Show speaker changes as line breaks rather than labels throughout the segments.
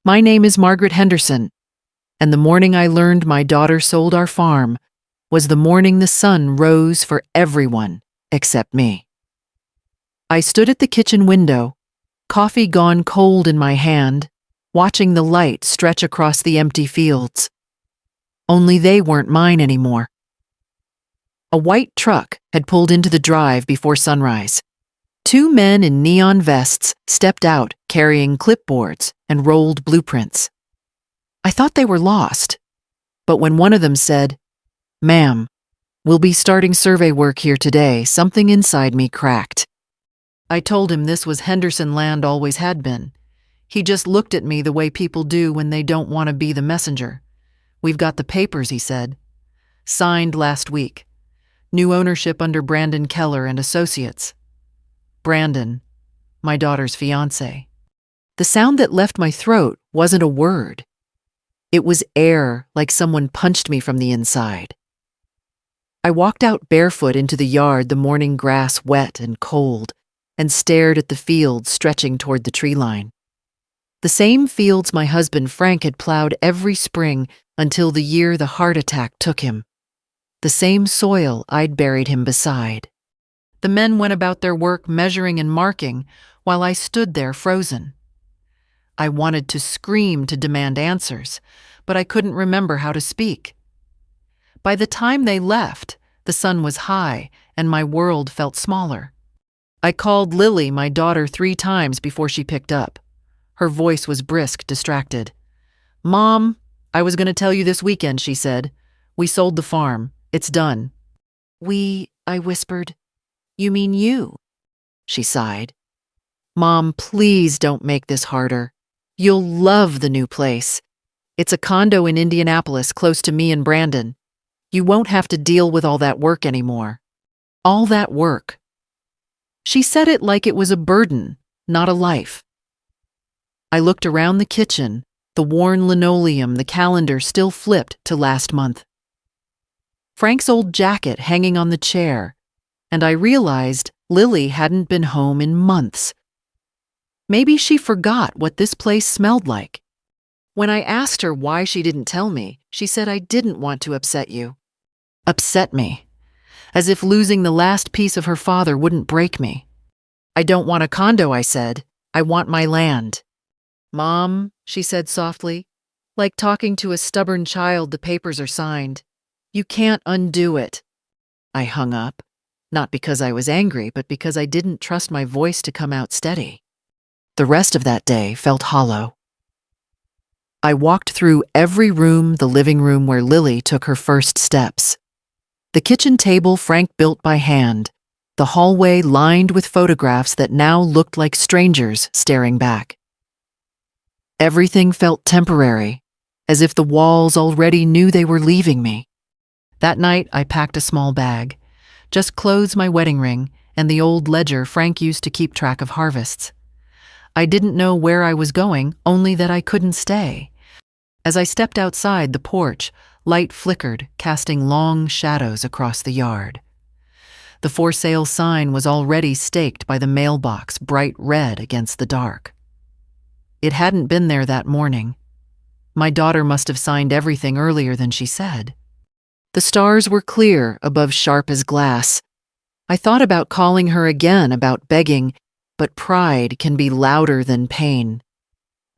My name is Margaret Henderson, and the morning I learned my daughter sold our farm was the morning the sun rose for everyone except me. I stood at the kitchen window, coffee gone cold in my hand, watching the light stretch across the empty fields. Only they weren't mine anymore. A white truck had pulled into the drive before sunrise. Two men in neon vests stepped out carrying clipboards and rolled blueprints. I thought they were lost, but when one of them said, "Ma'am, we'll be starting survey work here today," something inside me cracked. I told him this was Henderson land, always had been. He just looked at me the way people do when they don't want to be the messenger. "We've got the papers," he said. "Signed last week. New ownership under Brandon Keller and Associates." Brandon, my daughter's fiancé. The sound that left my throat wasn't a word. It was air, like someone punched me from the inside. I walked out barefoot into the yard, the morning grass wet and cold, and stared at the fields stretching toward the tree line. The same fields my husband Frank had plowed every spring until the year the heart attack took him. The same soil I'd buried him beside. The men went about their work measuring and marking while I stood there frozen. I wanted to scream to demand answers, but I couldn't remember how to speak. By the time they left, the sun was high and my world felt smaller. I called Lily, my daughter, 3 times before she picked up. Her voice was brisk, distracted. "Mom, I was going to tell you this weekend," she said. "We sold the farm. It's done." "We," I whispered. "You mean you?" She sighed. "Mom, please don't make this harder. You'll love the new place. It's a condo in Indianapolis, close to me and Brandon. You won't have to deal with all that work anymore." All that work. She said it like it was a burden, not a life. I looked around the kitchen, the worn linoleum, the calendar still flipped to last month. Frank's old jacket hanging on the chair, and I realized Lily hadn't been home in months. Maybe she forgot what this place smelled like. When I asked her why she didn't tell me, she said I didn't want to upset you. Upset me. As if losing the last piece of her father wouldn't break me. "I don't want a condo," I said. "I want my land." "Mom," she said softly, like talking to a stubborn child, "the papers are signed. You can't undo it." I hung up, not because I was angry, but because I didn't trust my voice to come out steady. The rest of that day felt hollow. I walked through every room, the living room where Lily took her first steps. The kitchen table Frank built by hand, the hallway lined with photographs that now looked like strangers staring back. Everything felt temporary, as if the walls already knew they were leaving me. That night, I packed a small bag, just clothes, my wedding ring, and the old ledger Frank used to keep track of harvests. I didn't know where I was going, only that I couldn't stay. As I stepped outside the porch, light flickered, casting long shadows across the yard. The for sale sign was already staked by the mailbox, bright red against the dark. It hadn't been there that morning. My daughter must have signed everything earlier than she said. The stars were clear above, sharp as glass. I thought about calling her again, about begging, but pride can be louder than pain.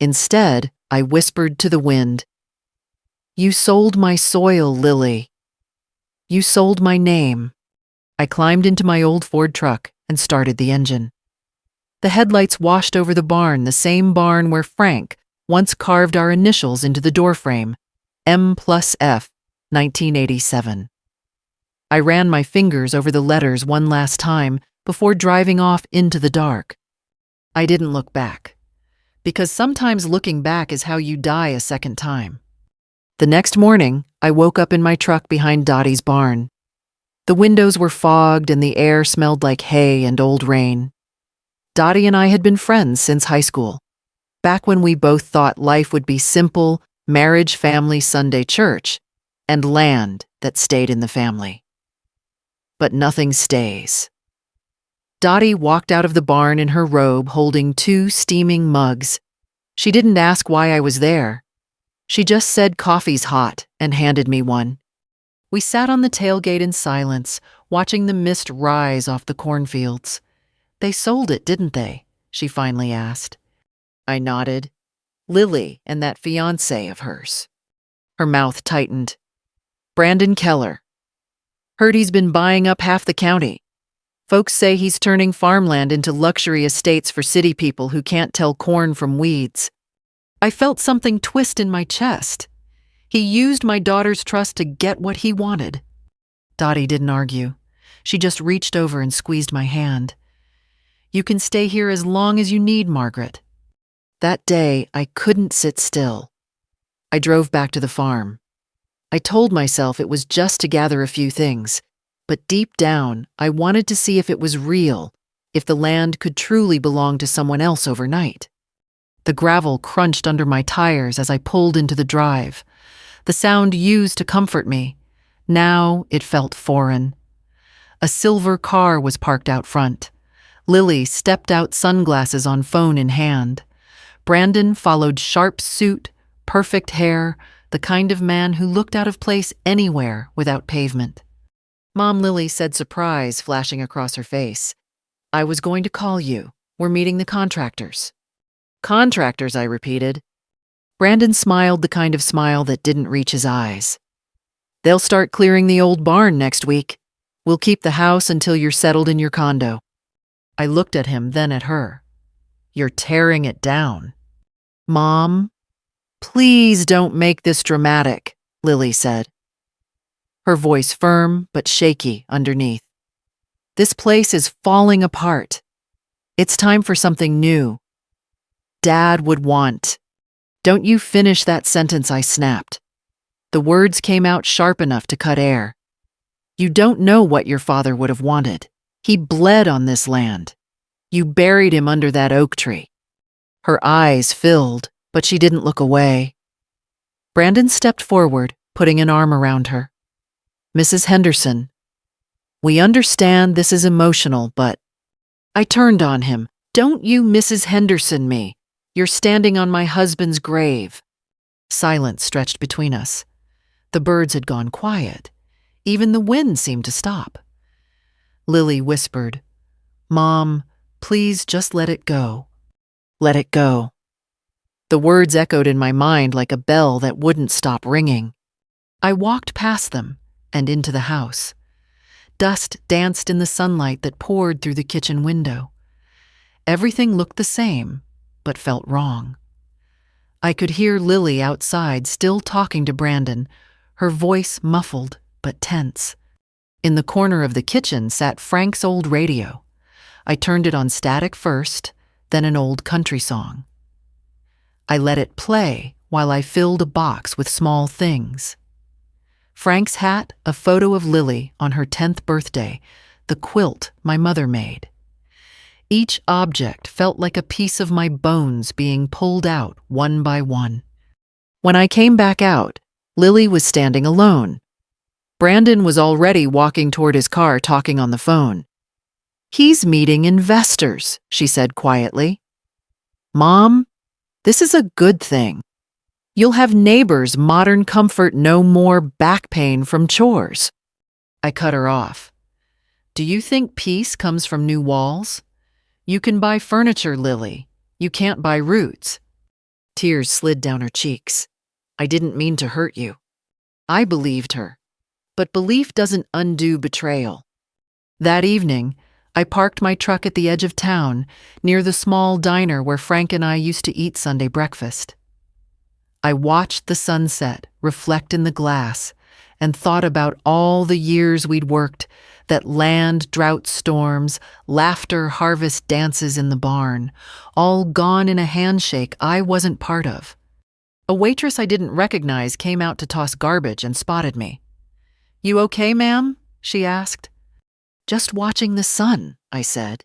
Instead, I whispered to the wind, "You sold my soil, Lily. You sold my name." I climbed into my old Ford truck and started the engine. The headlights washed over the barn, the same barn where Frank once carved our initials into the doorframe, M+F, 1987. I ran my fingers over the letters one last time before driving off into the dark. I didn't look back, because sometimes looking back is how you die a second time. The next morning, I woke up in my truck behind Dottie's barn. The windows were fogged and the air smelled like hay and old rain. Dottie and I had been friends since high school, back when we both thought life would be simple: marriage, family, Sunday church, and land that stayed in the family. But nothing stays. Dottie walked out of the barn in her robe holding 2 steaming mugs. She didn't ask why I was there. She just said coffee's hot and handed me one. We sat on the tailgate in silence, watching the mist rise off the cornfields. They sold it, didn't they? She finally asked. I nodded. Lily and that fiancé of hers. Her mouth tightened. Brandon Keller. Heard he's been buying up half the county. Folks say he's turning farmland into luxury estates for city people who can't tell corn from weeds. I felt something twist in my chest. He used my daughter's trust to get what he wanted. Dottie didn't argue. She just reached over and squeezed my hand. You can stay here as long as you need, Margaret. That day, I couldn't sit still. I drove back to the farm. I told myself it was just to gather a few things, but deep down, I wanted to see if it was real, if the land could truly belong to someone else overnight. The gravel crunched under my tires as I pulled into the drive. The sound used to comfort me. Now it felt foreign. A silver car was parked out front. Lily stepped out, sunglasses on, phone in hand. Brandon followed, sharp suit, perfect hair, the kind of man who looked out of place anywhere without pavement. Mom, Lily said, surprise flashing across her face. I was going to call you. We're meeting the contractors. Contractors, I repeated. Brandon smiled, the kind of smile that didn't reach his eyes. They'll start clearing the old barn next week. We'll keep the house until you're settled in your condo. I looked at him, then at her. You're tearing it down. Mom, please don't make this dramatic, Lily said. Her voice firm but shaky underneath. This place is falling apart. It's time for something new. Dad would want. Don't you finish that sentence, I snapped. The words came out sharp enough to cut air. You don't know what your father would have wanted. He bled on this land. You buried him under that oak tree. Her eyes filled, but she didn't look away. Brandon stepped forward, putting an arm around her. Mrs. Henderson, we understand this is emotional, but... I turned on him. Don't you Mrs. Henderson me. You're standing on my husband's grave. Silence stretched between us. The birds had gone quiet. Even the wind seemed to stop. Lily whispered, Mom, please just let it go. Let it go. The words echoed in my mind like a bell that wouldn't stop ringing. I walked past them and into the house. Dust danced in the sunlight that poured through the kitchen window. Everything looked the same, but felt wrong. I could hear Lily outside still talking to Brandon, her voice muffled but tense. In the corner of the kitchen sat Frank's old radio. I turned it on static first, then an old country song. I let it play while I filled a box with small things. Frank's hat, a photo of Lily on her 10th birthday, the quilt my mother made. Each object felt like a piece of my bones being pulled out one by one. When I came back out, Lily was standing alone. Brandon was already walking toward his car, talking on the phone. He's meeting investors, she said quietly. Mom, this is a good thing. You'll have neighbors, modern comfort, no more back pain from chores. I cut her off. Do you think peace comes from new walls? You can buy furniture, Lily. You can't buy roots. Tears slid down her cheeks. I didn't mean to hurt you. I believed her. But belief doesn't undo betrayal. That evening, I parked my truck at the edge of town, near the small diner where Frank and I used to eat Sunday breakfast. I watched the sunset reflect in the glass and thought about all the years we'd worked, that land drought storms, laughter harvest dances in the barn, all gone in a handshake I wasn't part of. A waitress I didn't recognize came out to toss garbage and spotted me. You okay, ma'am? She asked. Just watching the sun, I said,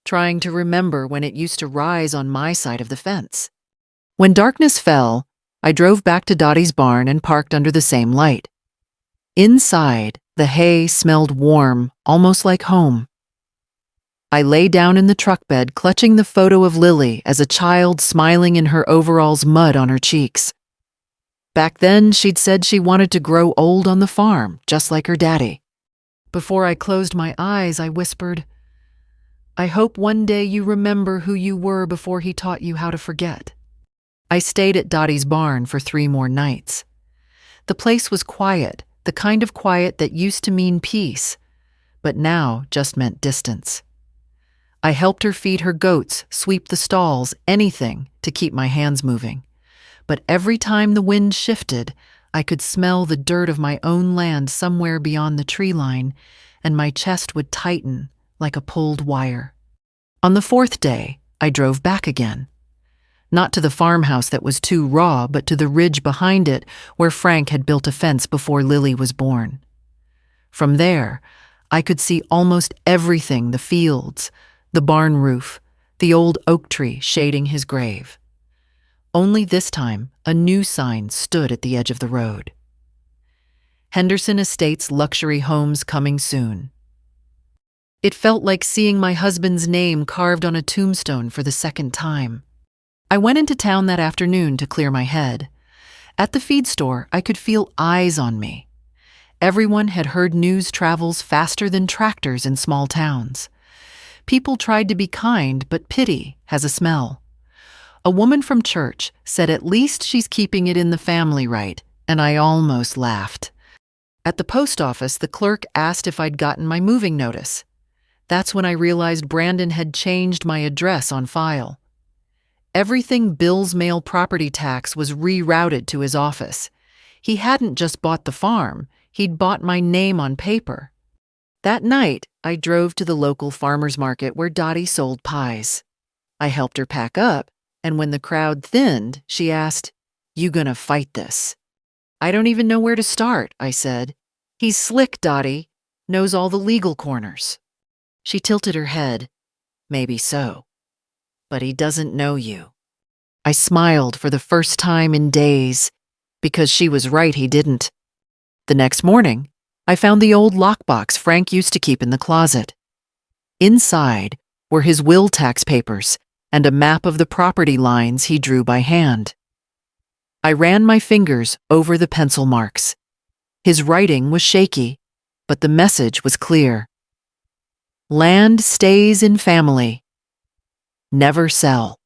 trying to remember when it used to rise on my side of the fence. When darkness fell, I drove back to Dottie's barn and parked under the same light. Inside, the hay smelled warm, almost like home. I lay down in the truck bed, clutching the photo of Lily as a child smiling in her overalls, mud on her cheeks. Back then, she'd said she wanted to grow old on the farm, just like her daddy. Before I closed my eyes, I whispered, "I hope one day you remember who you were before he taught you how to forget." I stayed at Dottie's barn for 3 more nights. The place was quiet, the kind of quiet that used to mean peace, but now just meant distance. I helped her feed her goats, sweep the stalls, anything to keep my hands moving. But every time the wind shifted, I could smell the dirt of my own land somewhere beyond the tree line, and my chest would tighten like a pulled wire. On the 4th day, I drove back again. Not to the farmhouse that was too raw, but to the ridge behind it where Frank had built a fence before Lily was born. From there, I could see almost everything: the fields, the barn roof, the old oak tree shading his grave. Only this time, a new sign stood at the edge of the road. Henderson Estates luxury homes coming soon. It felt like seeing my husband's name carved on a tombstone for the 2nd time. I went into town that afternoon to clear my head. At the feed store, I could feel eyes on me. Everyone had heard news travels faster than tractors in small towns. People tried to be kind, but pity has a smell. A woman from church said at least she's keeping it in the family right, and I almost laughed. At the post office, the clerk asked if I'd gotten my moving notice. That's when I realized Brandon had changed my address on file. Everything Bill's mail property tax was rerouted to his office. He hadn't just bought the farm, he'd bought my name on paper. That night, I drove to the local farmer's market where Dottie sold pies. I helped her pack up, and when the crowd thinned, she asked, "You gonna fight this?" "I don't even know where to start," I said. "He's slick, Dottie. Knows all the legal corners." She tilted her head. "Maybe so. But he doesn't know you." I smiled for the first time in days, because she was right, he didn't. The next morning, I found the old lockbox Frank used to keep in the closet. Inside were his will tax papers and a map of the property lines he drew by hand. I ran my fingers over the pencil marks. His writing was shaky, but the message was clear. Land stays in family. Never sell.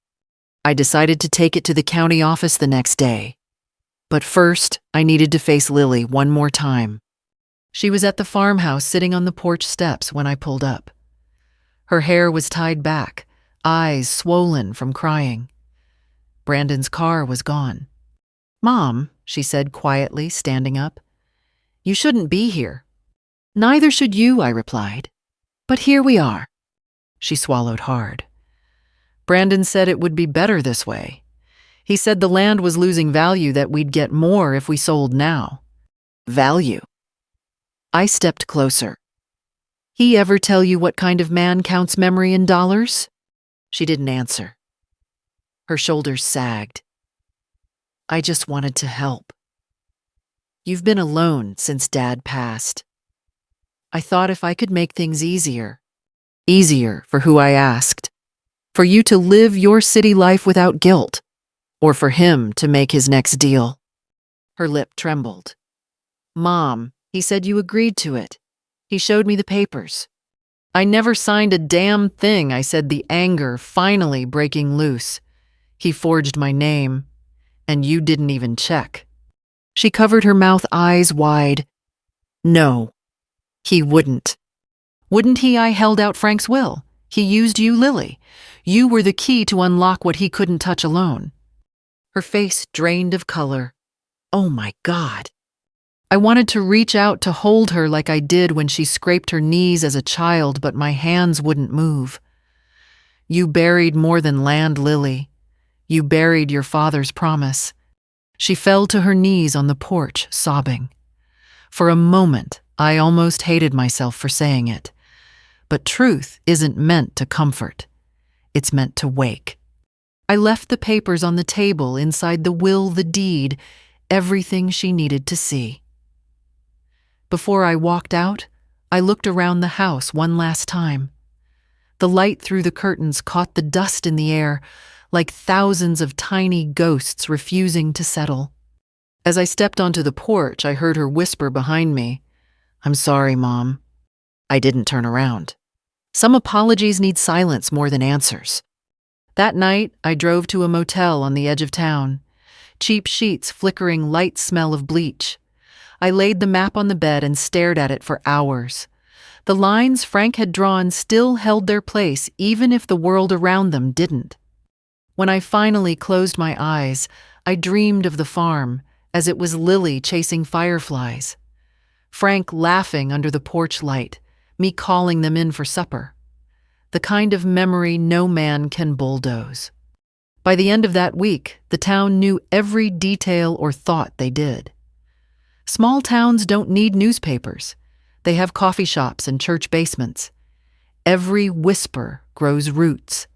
I decided to take it to the county office the next day. But first, I needed to face Lily one more time. She was at the farmhouse sitting on the porch steps when I pulled up. Her hair was tied back, eyes swollen from crying. Brandon's car was gone. "Mom," she said quietly, standing up, "you shouldn't be here." "Neither should you," I replied. "But here we are." She swallowed hard. "Brandon said it would be better this way. He said the land was losing value, that we'd get more if we sold now." "Value?" I stepped closer. "He ever tell you what kind of man counts memory in dollars?" She didn't answer. Her shoulders sagged. "I just wanted to help. You've been alone since Dad passed. I thought if I could make things easier for who I asked, for you to live your city life without guilt, or for him to make his next deal." Her lip trembled. "Mom, he said you agreed to it. He showed me the papers." "I never signed a damn thing," I said, the anger finally breaking loose. "He forged my name, and you didn't even check." She covered her mouth, eyes wide. "No, he wouldn't." "Wouldn't he? I held out Frank's will. He used you, Lily. You were the key to unlock what he couldn't touch alone." Her face drained of color. Oh my God. I wanted to reach out to hold her like I did when she scraped her knees as a child, but my hands wouldn't move. "You buried more than land, Lily. You buried your father's promise." She fell to her knees on the porch, sobbing. For a moment, I almost hated myself for saying it. But truth isn't meant to comfort. It's meant to wake. I left the papers on the table inside the will, the deed, everything she needed to see. Before I walked out, I looked around the house one last time. The light through the curtains caught the dust in the air, like thousands of tiny ghosts refusing to settle. As I stepped onto the porch, I heard her whisper behind me, "I'm sorry, Mom." I didn't turn around. Some apologies need silence more than answers. That night, I drove to a motel on the edge of town. Cheap sheets flickering light smell of bleach. I laid the map on the bed and stared at it for hours. The lines Frank had drawn still held their place even if the world around them didn't. When I finally closed my eyes, I dreamed of the farm, as it was Lily chasing fireflies. Frank laughing under the porch light, me calling them in for supper. The kind of memory no man can bulldoze. By the end of that week, the town knew every detail or thought they did. Small towns don't need newspapers. They have coffee shops and church basements. Every whisper grows roots.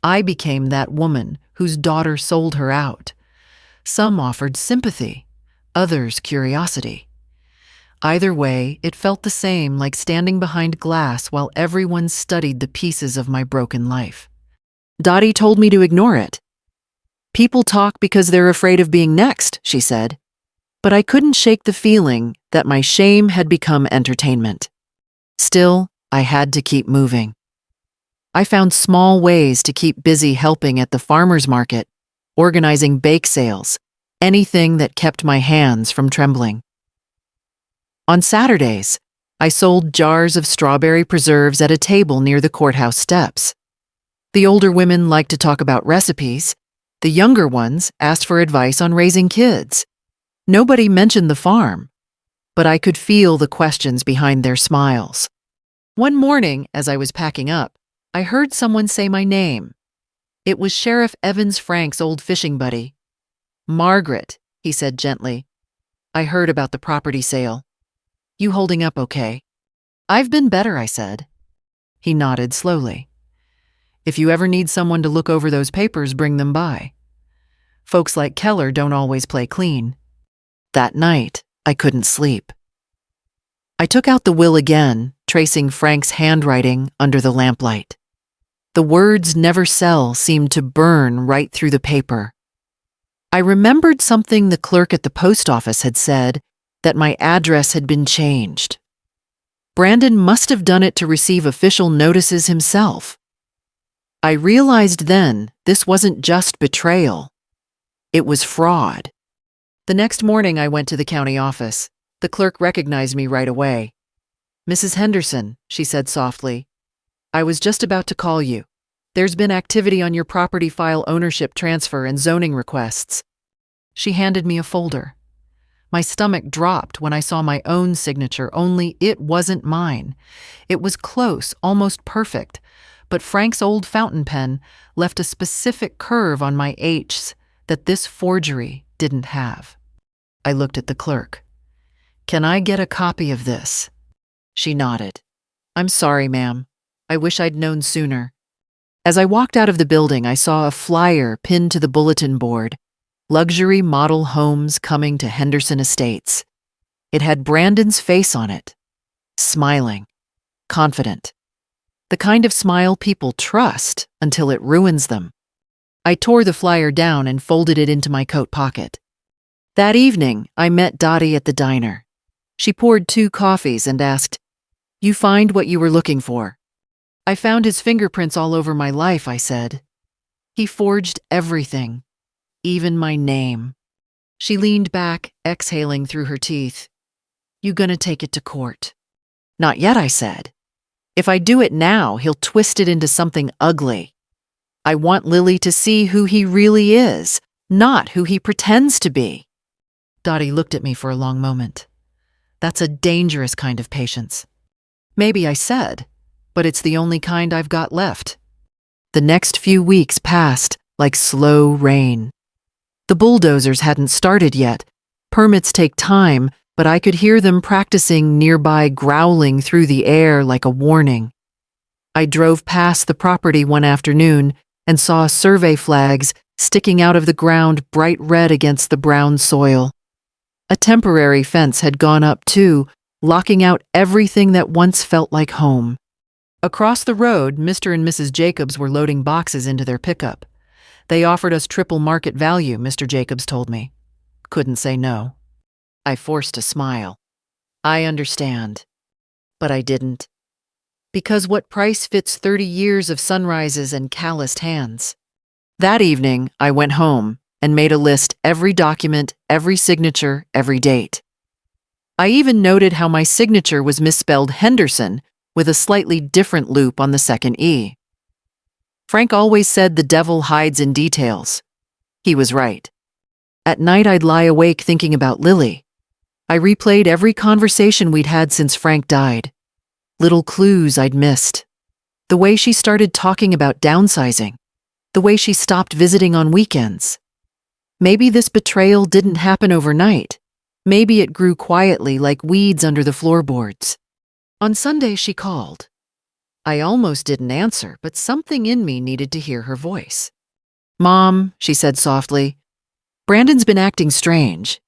I became that woman whose daughter sold her out. Some offered sympathy, others curiosity. Either way, it felt the same, like standing behind glass while everyone studied the pieces of my broken life. Dottie told me to ignore it. "People talk because they're afraid of being next," she said. But I couldn't shake the feeling that my shame had become entertainment. Still, I had to keep moving. I found small ways to keep busy helping at the farmer's market, organizing bake sales, anything that kept my hands from trembling. On Saturdays, I sold jars of strawberry preserves at a table near the courthouse steps. The older women liked to talk about recipes. The younger ones asked for advice on raising kids. Nobody mentioned the farm, but I could feel the questions behind their smiles. One morning, as I was packing up, I heard someone say my name. It was Sheriff Evans Frank's old fishing buddy. "Margaret," he said gently. "I heard about the property sale. You holding up okay?" "I've been better," I said. He nodded slowly. "If you ever need someone to look over those papers, bring them by. Folks like Keller don't always play clean." That night, I couldn't sleep. I took out the will again, tracing Frank's handwriting under the lamplight. The words "never sell" seemed to burn right through the paper. I remembered something the clerk at the post office had said, that my address had been changed. Brandon must have done it to receive official notices himself. I realized then this wasn't just betrayal. It was fraud. The next morning I went to the county office. The clerk recognized me right away. "Mrs. Henderson," she said softly, "I was just about to call you. There's been activity on your property file ownership transfer and zoning requests." She handed me a folder. My stomach dropped when I saw my own signature, only it wasn't mine. It was close, almost perfect, but Frank's old fountain pen left a specific curve on my H's that this forgery didn't have. I looked at the clerk. "Can I get a copy of this?" She nodded. "I'm sorry, ma'am. I wish I'd known sooner." As I walked out of the building, I saw a flyer pinned to the bulletin board. Luxury model homes coming to Henderson Estates. It had Brandon's face on it. Smiling. Confident. The kind of smile people trust until it ruins them. I tore the flyer down and folded it into my coat pocket. That evening, I met Dottie at the diner. She poured 2 coffees and asked, "You find what you were looking for?" "I found his fingerprints all over my life," I said. "He forged everything, even my name." She leaned back, exhaling through her teeth. "You gonna take it to court?" "Not yet," I said. "If I do it now, he'll twist it into something ugly. I want Lily to see who he really is, not who he pretends to be." Dottie looked at me for a long moment. "That's a dangerous kind of patience." "Maybe," I said, "but it's the only kind I've got left." The next few weeks passed like slow rain. The bulldozers hadn't started yet. Permits take time, but I could hear them practicing nearby, growling through the air like a warning. I drove past the property one afternoon and saw survey flags sticking out of the ground bright red against the brown soil. A temporary fence had gone up too, locking out everything that once felt like home. Across the road, Mr. and Mrs. Jacobs were loading boxes into their pickup. They offered us triple market value, Mr. Jacobs told me. Couldn't say no. I forced a smile. I understand. But I didn't. Because what price fits 30 years of sunrises and calloused hands? That evening, I went home and made a list every document, every signature, every date. I even noted how my signature was misspelled Henderson with a slightly different loop on the second E. Frank always said the devil hides in details. He was right. At night, I'd lie awake thinking about Lily. I replayed every conversation we'd had since Frank died. Little clues I'd missed. The way she started talking about downsizing. The way she stopped visiting on weekends. Maybe this betrayal didn't happen overnight. Maybe it grew quietly like weeds under the floorboards. On Sunday, she called. I almost didn't answer, but something in me needed to hear her voice. "Mom," she said softly, "Brandon's been acting strange.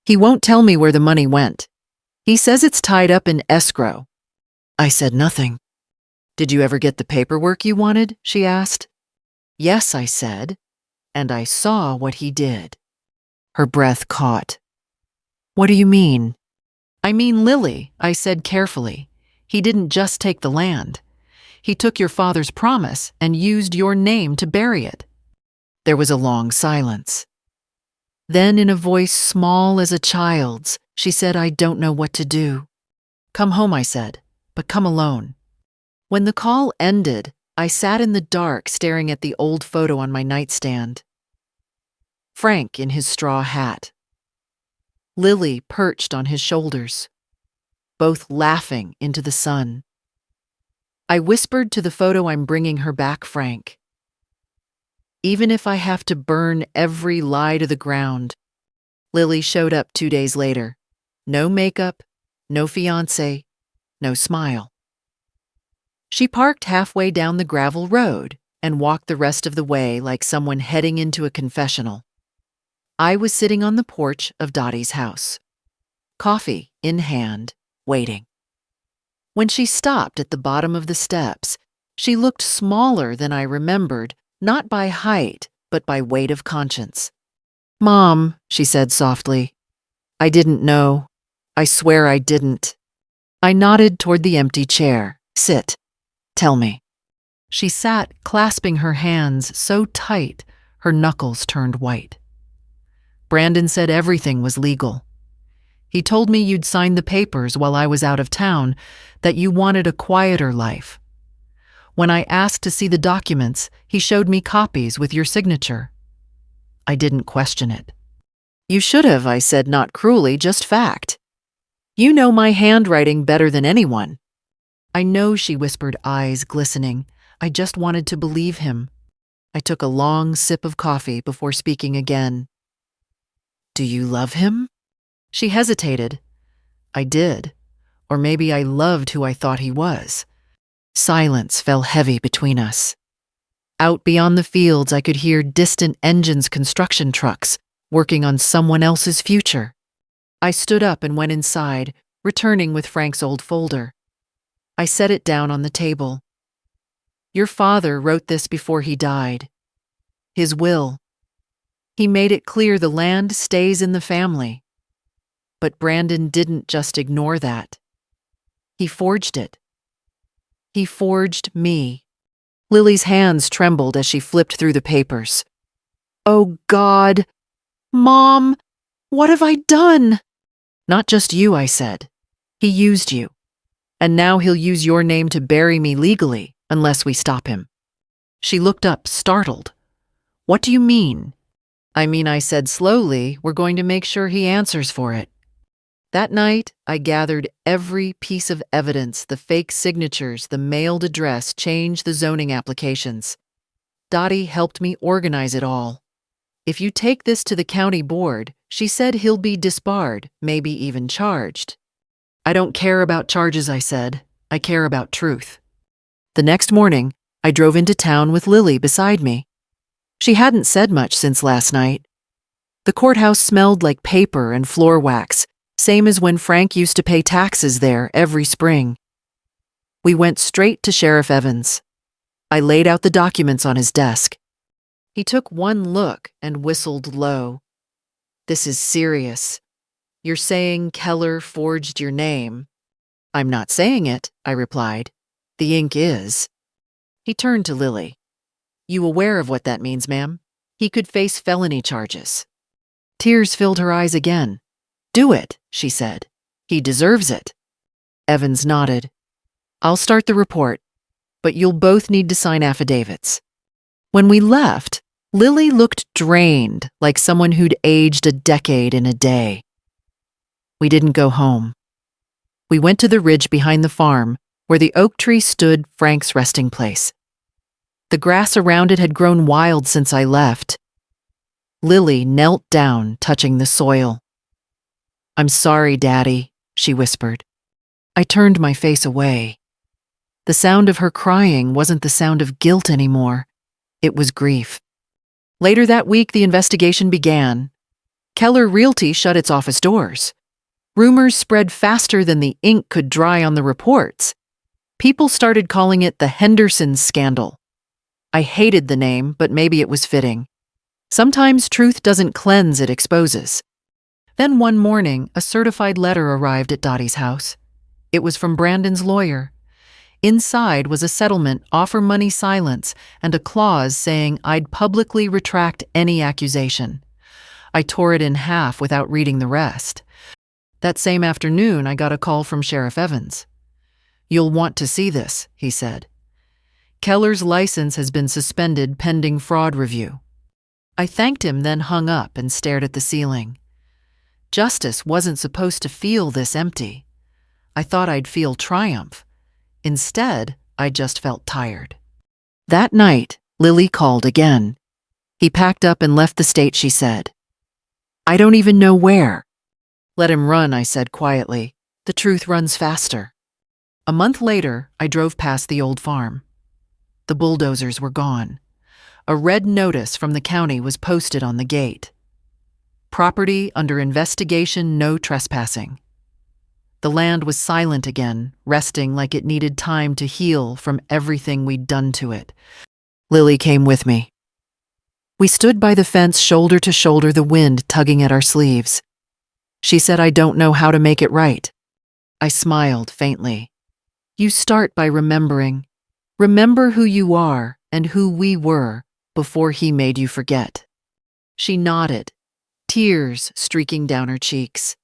He won't tell me where the money went. He says it's tied up in escrow." I said nothing. "Did you ever get the paperwork you wanted?" she asked. "Yes," I said, and I saw what he did. Her breath caught. "What do you mean?" "I mean Lily," I said carefully. "He didn't just take the land. He took your father's promise and used your name to bury it." There was a long silence. Then, in a voice small as a child's, she said, "I don't know what to do." "Come home," I said, "but come alone." When the call ended, I sat in the dark staring at the old photo on my nightstand. Frank in his straw hat. Lily perched on his shoulders, both laughing into the sun. I whispered to the photo, "I'm bringing her back, Frank. Even if I have to burn every lie to the ground." Lily showed up 2 days later. No makeup, no fiancé, no smile. She parked halfway down the gravel road and walked the rest of the way like someone heading into a confessional. I was sitting on the porch of Dottie's house, coffee in hand, waiting. When she stopped at the bottom of the steps, she looked smaller than I remembered, not by height, but by weight of conscience. "Mom," she said softly, "I didn't know. I swear I didn't." I nodded toward the empty chair. "Sit. Tell me." She sat, clasping her hands so tight her knuckles turned white. "Brandon said everything was legal. He told me you'd signed the papers while I was out of town, that you wanted a quieter life. When I asked to see the documents, he showed me copies with your signature." I didn't question it. "You should have," I said, not cruelly, just fact. "You know my handwriting better than anyone." "I know," she whispered, eyes glistening. "I just wanted to believe him." I took a long sip of coffee before speaking again. "Do you love him?" She hesitated. I did. Or maybe I loved who I thought he was. Silence fell heavy between us. Out beyond the fields, I could hear distant engines, construction trucks, working on someone else's future. I stood up and went inside, returning with Frank's old folder. I set it down on the table. "Your father wrote this before he died. His will. He made it clear the land stays in the family. But Brandon didn't just ignore that. He forged it. He forged me." Lily's hands trembled as she flipped through the papers. "Oh, God! Mom! What have I done?" "Not just you," I said. "He used you. And now he'll use your name to bury me legally, unless we stop him." She looked up, startled. "What do you mean?" "I mean," I said slowly, "we're going to make sure he answers for it." That night, I gathered every piece of evidence, the fake signatures, the mailed address, changed the zoning applications. Dottie helped me organize it all. "If you take this to the county board," she said, "he'll be disbarred, maybe even charged." "I don't care about charges," I said. "I care about truth." The next morning, I drove into town with Lily beside me. She hadn't said much since last night. The courthouse smelled like paper and floor wax, same as when Frank used to pay taxes there every spring. We went straight to Sheriff Evans. I laid out the documents on his desk. He took one look and whistled low. "This is serious. You're saying Keller forged your name?" "I'm not saying it," I replied. "The ink is." He turned to Lily. "You aware of what that means, ma'am? He could face felony charges." Tears filled her eyes again. "Do it," she said. "He deserves it." Evans nodded. "I'll start the report, but you'll both need to sign affidavits." When we left, Lily looked drained, like someone who'd aged a decade in a day. We didn't go home. We went to the ridge behind the farm, where the oak tree stood Frank's resting place. The grass around it had grown wild since I left. Lily knelt down, touching the soil. "I'm sorry, Daddy," she whispered. I turned my face away. The sound of her crying wasn't the sound of guilt anymore. It was grief. Later that week, the investigation began. Keller Realty shut its office doors. Rumors spread faster than the ink could dry on the reports. People started calling it the Henderson scandal. I hated the name, but maybe it was fitting. Sometimes truth doesn't cleanse, it exposes. Then one morning, a certified letter arrived at Dottie's house. It was from Brandon's lawyer. Inside was a settlement, offer money silence, and a clause saying I'd publicly retract any accusation. I tore it in half without reading the rest. That same afternoon, I got a call from Sheriff Evans. "You'll want to see this," he said. "Keller's license has been suspended pending fraud review." I thanked him, then hung up and stared at the ceiling. Justice wasn't supposed to feel this empty. I thought I'd feel triumph. Instead, I just felt tired. That night, Lily called again. "He packed up and left the state," she said. "I don't even know where." "Let him run," I said quietly. "The truth runs faster." A month later, I drove past the old farm. The bulldozers were gone. A red notice from the county was posted on the gate. "Property under investigation, no trespassing." The land was silent again, resting like it needed time to heal from everything we'd done to it. Lily came with me. We stood by the fence, shoulder to shoulder, the wind tugging at our sleeves. She said, "I don't know how to make it right." I smiled faintly. "You start by remembering. Remember who you are and who we were before he made you forget." She nodded, tears streaking down her cheeks.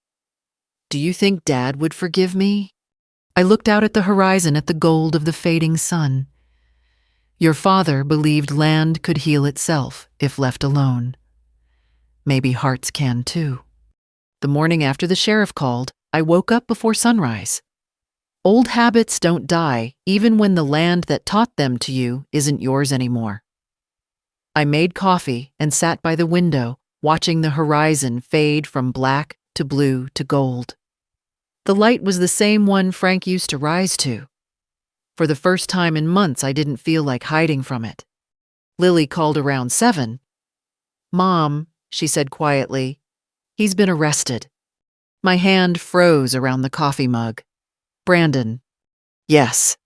"Do you think Dad would forgive me?" I looked out at the horizon, at the gold of the fading sun. "Your father believed land could heal itself if left alone. Maybe hearts can too." The morning after the sheriff called, I woke up before sunrise. Old habits don't die, even when the land that taught them to you isn't yours anymore. I made coffee and sat by the window, watching the horizon fade from black to blue to gold. The light was the same one Frank used to rise to. For the first time in months, I didn't feel like hiding from it. Lily called around 7. "Mom," she said quietly, "he's been arrested." My hand froze around the coffee mug. "Brandon." "Yes."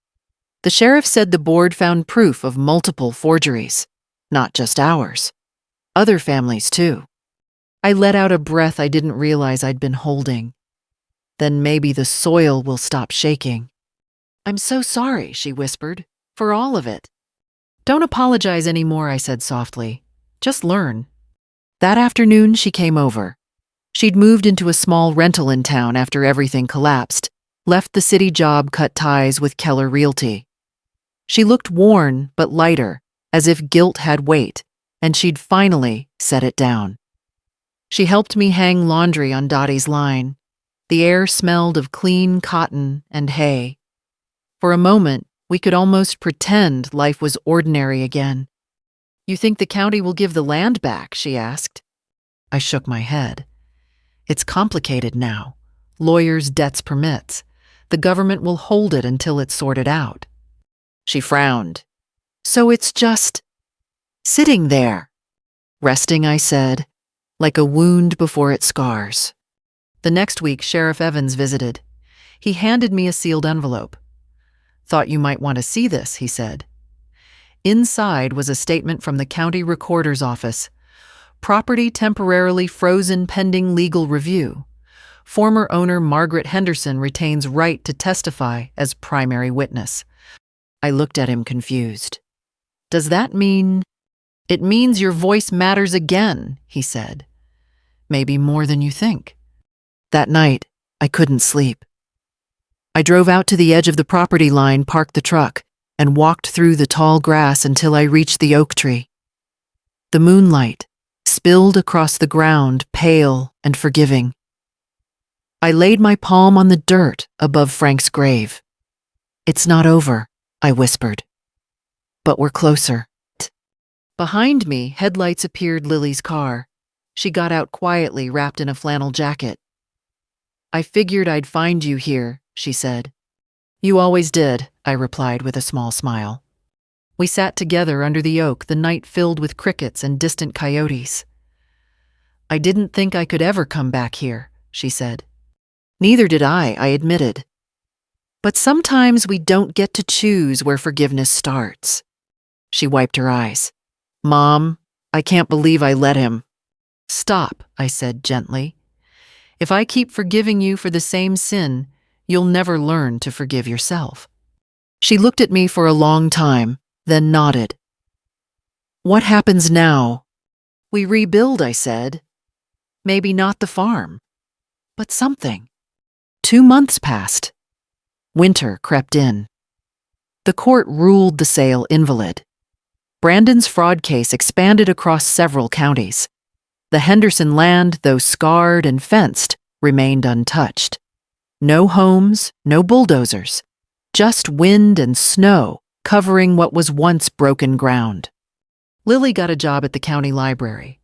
The sheriff said the board found proof of multiple forgeries, not just ours. Other families, too. I let out a breath I didn't realize I'd been holding. Then maybe the soil will stop shaking. "I'm so sorry," she whispered, "for all of it." "Don't apologize anymore," I said softly. "Just learn." That afternoon, she came over. She'd moved into a small rental in town after everything collapsed, left the city job, cut ties with Keller Realty. She looked worn but lighter, as if guilt had weight, and she'd finally set it down. She helped me hang laundry on Dottie's line. The air smelled of clean cotton and hay. For a moment, we could almost pretend life was ordinary again. "You think the county will give the land back?" she asked. I shook my head. "It's complicated now. Lawyers' debts permits. The government will hold it until it's sorted out." She frowned. "So it's just sitting there." "Resting," I said, "like a wound before it scars." The next week, Sheriff Evans visited. He handed me a sealed envelope. "Thought you might want to see this," he said. Inside was a statement from the county recorder's office. Property temporarily frozen pending legal review. Former owner Margaret Henderson retains right to testify as primary witness. I looked at him confused. "Does that mean—" "It means your voice matters again," he said. "Maybe more than you think." That night, I couldn't sleep. I drove out to the edge of the property line, parked the truck, and walked through the tall grass until I reached the oak tree. The moonlight spilled across the ground, pale and forgiving. I laid my palm on the dirt above Frank's grave. "It's not over," I whispered. "But we're closer." Behind me, headlights appeared Lily's car. She got out quietly, wrapped in a flannel jacket. "I figured I'd find you here," she said. "You always did," I replied with a small smile. We sat together under the oak, the night filled with crickets and distant coyotes. "I didn't think I could ever come back here," she said. "Neither did I admitted. But sometimes we don't get to choose where forgiveness starts." She wiped her eyes. "Mom, I can't believe I let him." "Stop," I said gently. "If I keep forgiving you for the same sin, you'll never learn to forgive yourself." She looked at me for a long time, then nodded. "What happens now?" "We rebuild," I said. "Maybe not the farm, but something." 2 months passed. Winter crept in. The court ruled the sale invalid. Brandon's fraud case expanded across several counties. The Henderson land, though scarred and fenced, remained untouched. No homes, no bulldozers, just wind and snow covering what was once broken ground. Lily got a job at the county library.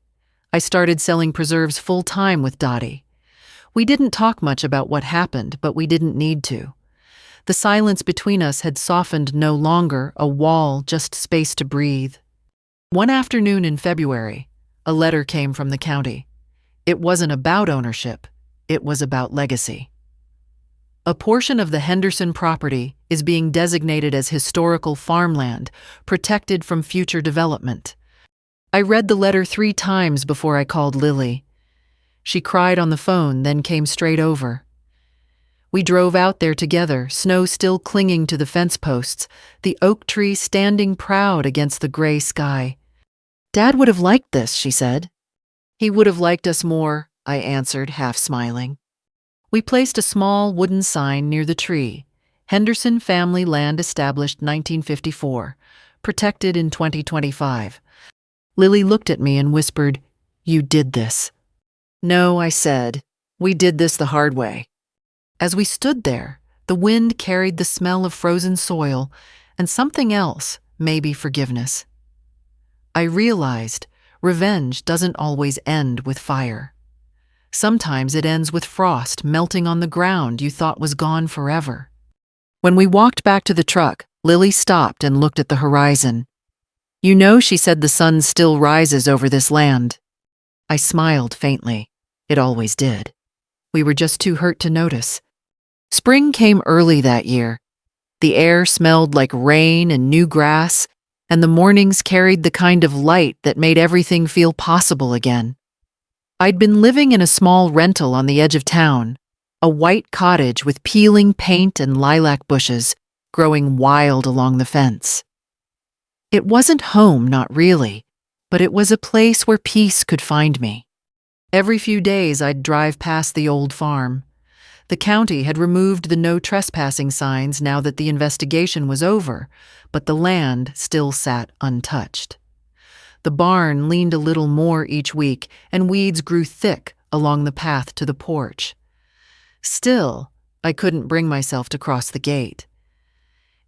I started selling preserves full-time with Dottie. We didn't talk much about what happened, but we didn't need to. The silence between us had softened, no longer a wall, just space to breathe. One afternoon in February, a letter came from the county. It wasn't about ownership, it was about legacy. A portion of the Henderson property is being designated as historical farmland, protected from future development. I read the letter 3 times before I called Lily. She cried on the phone, then came straight over. We drove out there together, snow still clinging to the fence posts, the oak tree standing proud against the gray sky. "Dad would have liked this," she said. "He would have liked us more," I answered, half smiling. We placed a small wooden sign near the tree. Henderson Family Land established 1954, protected in 2025. Lily looked at me and whispered, "You did this." "No," I said. "We did this the hard way." As we stood there, the wind carried the smell of frozen soil and something else, maybe forgiveness. I realized revenge doesn't always end with fire. Sometimes it ends with frost melting on the ground you thought was gone forever. When we walked back to the truck, Lily stopped and looked at the horizon. "You know," she said, "the sun still rises over this land." I smiled faintly. It always did. We were just too hurt to notice. Spring came early that year. The air smelled like rain and new grass, and the mornings carried the kind of light that made everything feel possible again. I'd been living in a small rental on the edge of town, a white cottage with peeling paint and lilac bushes growing wild along the fence. It wasn't home, not really, but it was a place where peace could find me. Every few days I'd drive past the old farm. The county had removed the no trespassing signs now that the investigation was over, but the land still sat untouched. The barn leaned a little more each week, and weeds grew thick along the path to the porch. Still, I couldn't bring myself to cross the gate.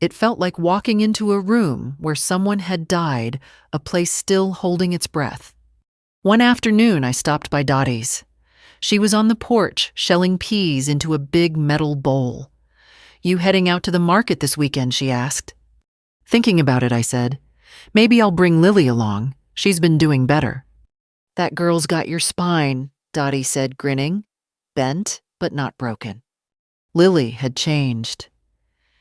It felt like walking into a room where someone had died, a place still holding its breath. One afternoon, I stopped by Dottie's. She was on the porch, shelling peas into a big metal bowl. "You heading out to the market this weekend?" she asked. "Thinking about it," I said. "Maybe I'll bring Lily along. She's been doing better." "That girl's got your spine," Dottie said, grinning. "Bent, but not broken." Lily had changed.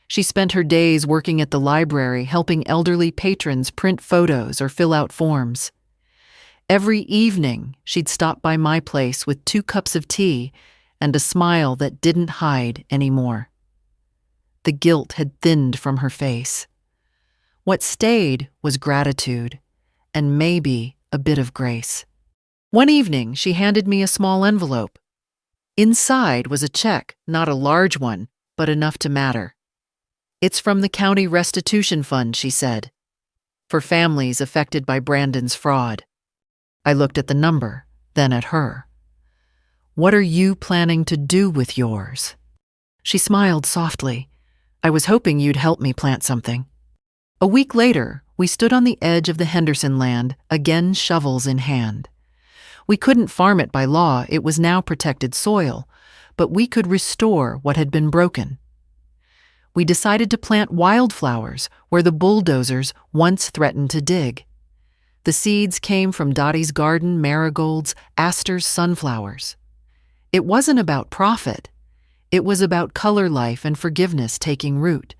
She spent her days working at the library, helping elderly patrons print photos or fill out forms. Every evening, she'd stop by my place with 2 cups of tea and a smile that didn't hide anymore. The guilt had thinned from her face. What stayed was gratitude, and maybe a bit of grace. One evening, she handed me a small envelope. Inside was a check, not a large one, but enough to matter. "It's from the County Restitution Fund," she said, "for families affected by Brandon's fraud." I looked at the number, then at her. "What are you planning to do with yours?" She smiled softly. "I was hoping you'd help me plant something." A week later, we stood on the edge of the Henderson land, again shovels in hand. We couldn't farm it by law, it was now protected soil, but we could restore what had been broken. We decided to plant wildflowers where the bulldozers once threatened to dig. The seeds came from Dottie's garden, marigolds, asters, sunflowers. It wasn't about profit. It was about color life and forgiveness taking root.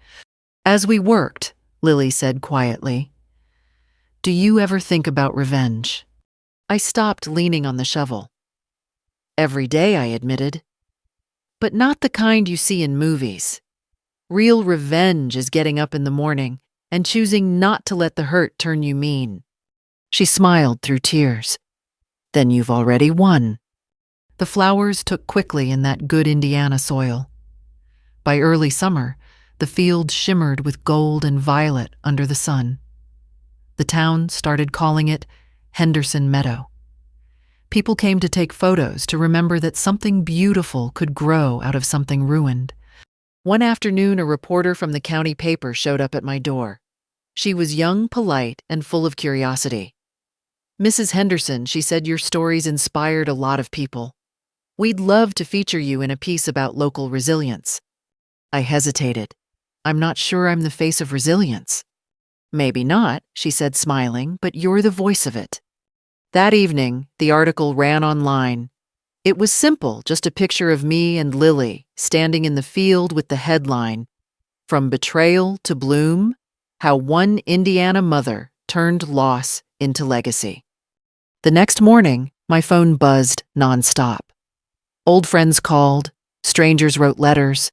As we worked, Lily said quietly, "Do you ever think about revenge?" I stopped leaning on the shovel. "Every day," I admitted. "But not the kind you see in movies. Real revenge is getting up in the morning and choosing not to let the hurt turn you mean." She smiled through tears. "Then you've already won." The flowers took quickly in that good Indiana soil. By early summer, the fields shimmered with gold and violet under the sun. The town started calling it Henderson Meadow. People came to take photos to remember that something beautiful could grow out of something ruined. One afternoon, a reporter from the county paper showed up at my door. She was young, polite, and full of curiosity. "Mrs. Henderson," she said, "your stories inspired a lot of people. We'd love to feature you in a piece about local resilience." I hesitated. "I'm not sure I'm the face of resilience." "Maybe not," she said, smiling, "but you're the voice of it." That evening, the article ran online. It was simple, just a picture of me and Lily standing in the field with the headline, "From Betrayal to Bloom, How One Indiana Mother Turned Loss into Legacy." The next morning, my phone buzzed nonstop. Old friends called, strangers wrote letters.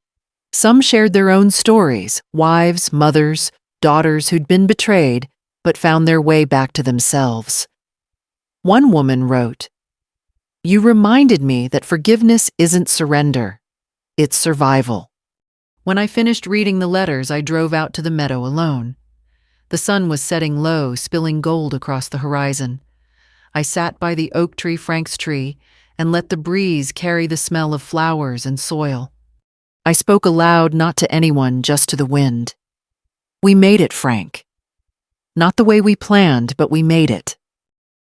Some shared their own stories, wives, mothers, daughters who'd been betrayed but found their way back to themselves. One woman wrote, "You reminded me that forgiveness isn't surrender, it's survival." When I finished reading the letters, I drove out to the meadow alone. The sun was setting low, spilling gold across the horizon. I sat by the oak tree, Frank's tree, and let the breeze carry the smell of flowers and soil. I spoke aloud, not to anyone, just to the wind. "We made it, Frank. Not the way we planned, but we made it."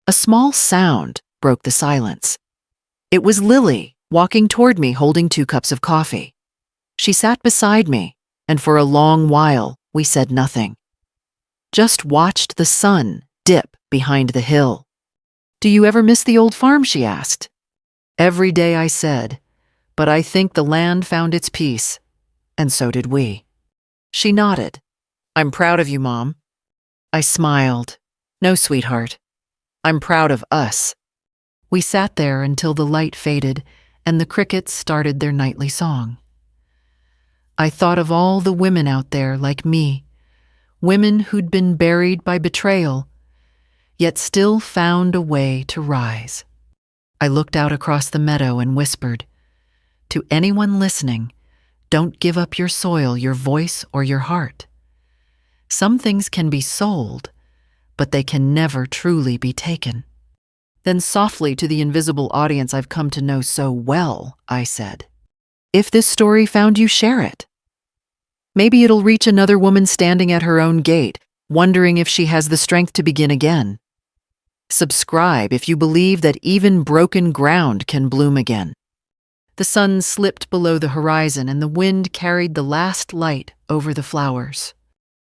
A small sound broke the silence. It was Lily, walking toward me holding 2 cups of coffee. She sat beside me, and for a long while we said nothing. Just watched the sun dip behind the hill. "Do you ever miss the old farm?" she asked. "Every day," I said, "but I think the land found its peace, and so did we." She nodded. "I'm proud of you, Mom." I smiled. "No, sweetheart. I'm proud of us." We sat there until the light faded and the crickets started their nightly song. I thought of all the women out there like me, women who'd been buried by betrayal, yet still found a way to rise. I looked out across the meadow and whispered, "To anyone listening, don't give up your soil, your voice, or your heart. Some things can be sold, but they can never truly be taken." Then softly to the invisible audience I've come to know so well, I said, "If this story found you, share it. Maybe it'll reach another woman standing at her own gate, wondering if she has the strength to begin again. Subscribe if you believe that even broken ground can bloom again." The sun slipped below the horizon and the wind carried the last light over the flowers.